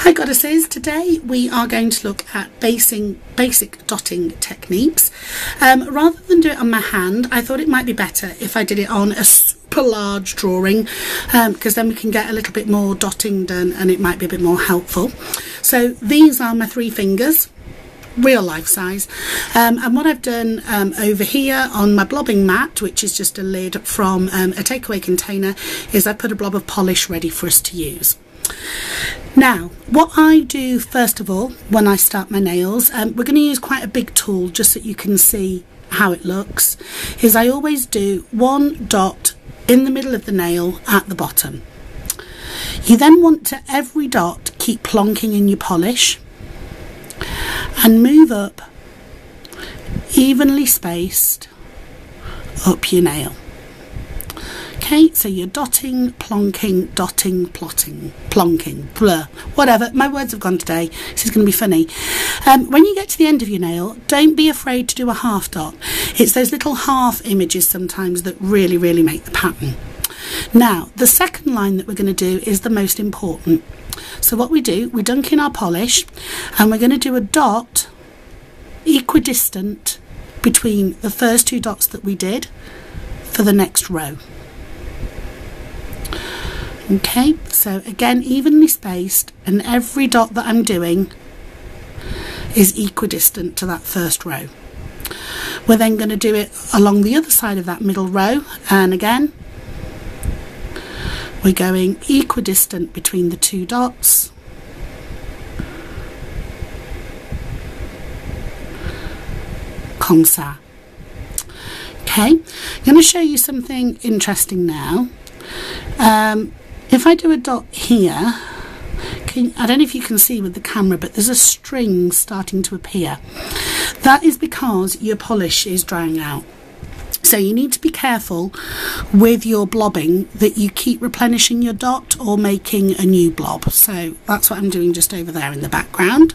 Hi goddesses, today we are going to look at basic dotting techniques. Rather than do it on my hand, I thought it might be better if I did it on a super large drawing, because then we can get a little bit more dotting done and it might be a bit more helpful. So these are my 3 fingers, real life size, and what I've done over here on my blobbing mat, which is just a lid from a takeaway container, is I put a blob of polish ready for us to use. Now, what I do first of all when I start my nails, we're going to use quite a big tool just so you can see how it looks, is I always do 1 dot in the middle of the nail at the bottom. You then want to, every dot, keep plonking in your polish and move up, evenly spaced, up your nail. Okay, so you're dotting, plonking, plonking, blur, whatever. My words have gone today. This is going to be funny. When you get to the end of your nail, don't be afraid to do a half dot. It's those little half images sometimes that really make the pattern. Now, the second line that we're going to do is the most important. So what we do, we dunk in our polish and we're going to do a dot equidistant between the first 2 dots that we did for the next row. Okay, so again, evenly spaced, and every dot that I'm doing is equidistant to that first row. We're then going to do it along the other side of that middle row, and again we're going equidistant between the 2 dots. Comme ça. Okay, I'm going to show you something interesting now. If I do a dot here, I don't know if you can see with the camera, but there's a string starting to appear. That is because your polish is drying out. So you need to be careful with your blobbing that you keep replenishing your dot or making a new blob. So that's what I'm doing just over there in the background.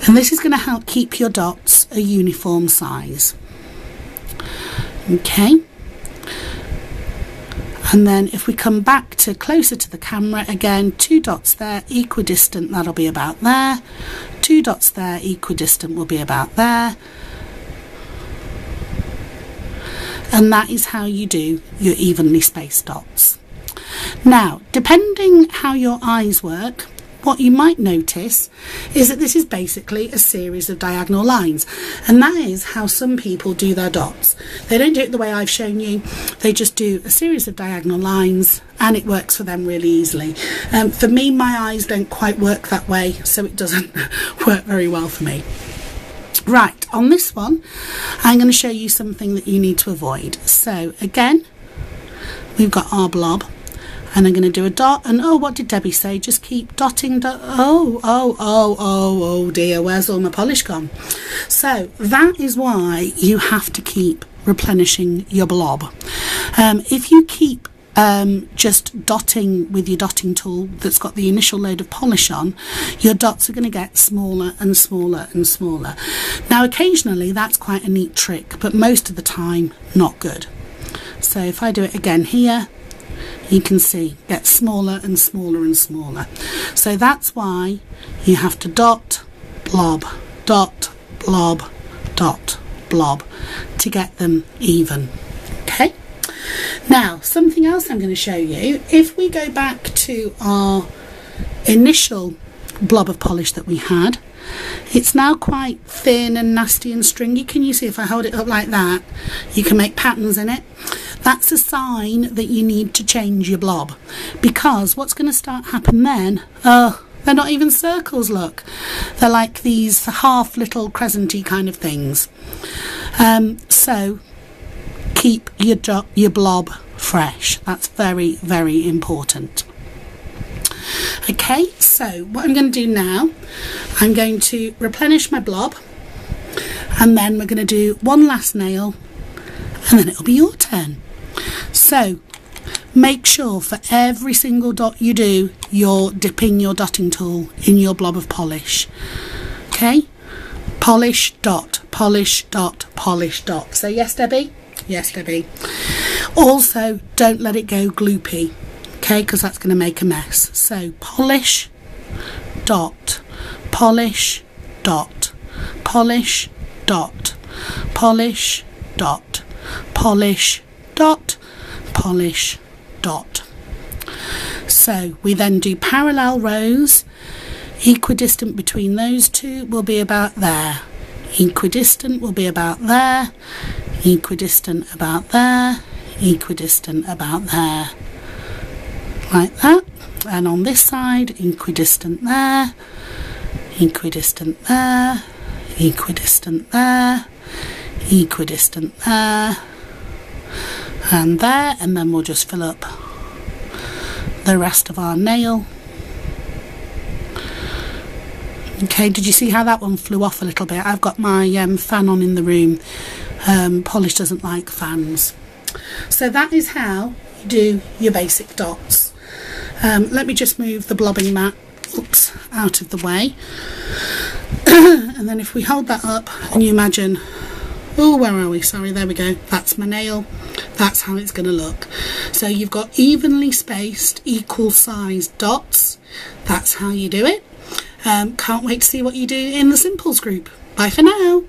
And this is going to help keep your dots a uniform size. Okay. And then if we come back to closer to the camera, again, 2 dots there, equidistant, that'll be about there. 2 dots there, equidistant will be about there. And that is how you do your evenly spaced dots. Now, depending how your eyes work, what you might notice is that this is basically a series of diagonal lines, and that is how some people do their dots. They don't do it the way I've shown you, they just do a series of diagonal lines and it works for them really easily. For me, my eyes don't quite work that way, so it doesn't work very well for me. Right, on this one I'm going to show you something that you need to avoid. So again, we've got our blob, and I'm going to do a dot, and oh, what did Debbie say? Just keep dotting, oh dear, where's all my polish gone? So that is why you have to keep replenishing your blob. If you keep just dotting with your dotting tool that's got the initial load of polish on, your dots are going to get smaller and smaller and smaller. Now occasionally that's quite a neat trick, but most of the time not good. So if I do it again here, you can see get smaller and smaller and smaller. So that's why you have to dot, blob, dot, blob, dot, blob to get them even. Okay. Now, something else I'm going to show you. If we go back to our initial blob of polish that we had, it's now quite thin and nasty and stringy. Can you see if I hold it up like that, you can make patterns in it? That's a sign that you need to change your blob, because what's going to start happen then, oh, they're not even circles, look. They're like these half little crescenty kind of things. So keep your blob fresh. That's very important. Okay, so what I'm going to do now, I'm going to replenish my blob, and then we're going to do one last nail, and then it'll be your turn. So make sure for every single dot you do, you're dipping your dotting tool in your blob of polish. Okay, polish, dot, polish, dot, polish, dot. So yes, Debbie? Yes, Debbie. Also, don't let it go gloopy, okay, because that's going to make a mess. So polish, dot, polish, dot, polish, dot, polish, dot, polish, dot, polish, dot. So we then do parallel rows. Equidistant between those two will be about there. Equidistant will be about there. Equidistant about there. Equidistant about there. Like that. And on this side, equidistant there. Equidistant there. Equidistant there. Equidistant there. And there. And then we'll just fill up the rest of our nail. Okay, did you see how that one flew off a little bit? I've got my fan on in the room. Polish doesn't like fans. So that is how you do your basic dots. Let me just move the blobbing mat out of the way. And then if we hold that up and you imagine, oh, where are we? Sorry, there we go. That's my nail. That's how it's going to look. So you've got evenly spaced, equal sized dots. That's how you do it. Can't wait to see what you do in the Simples group. Bye for now.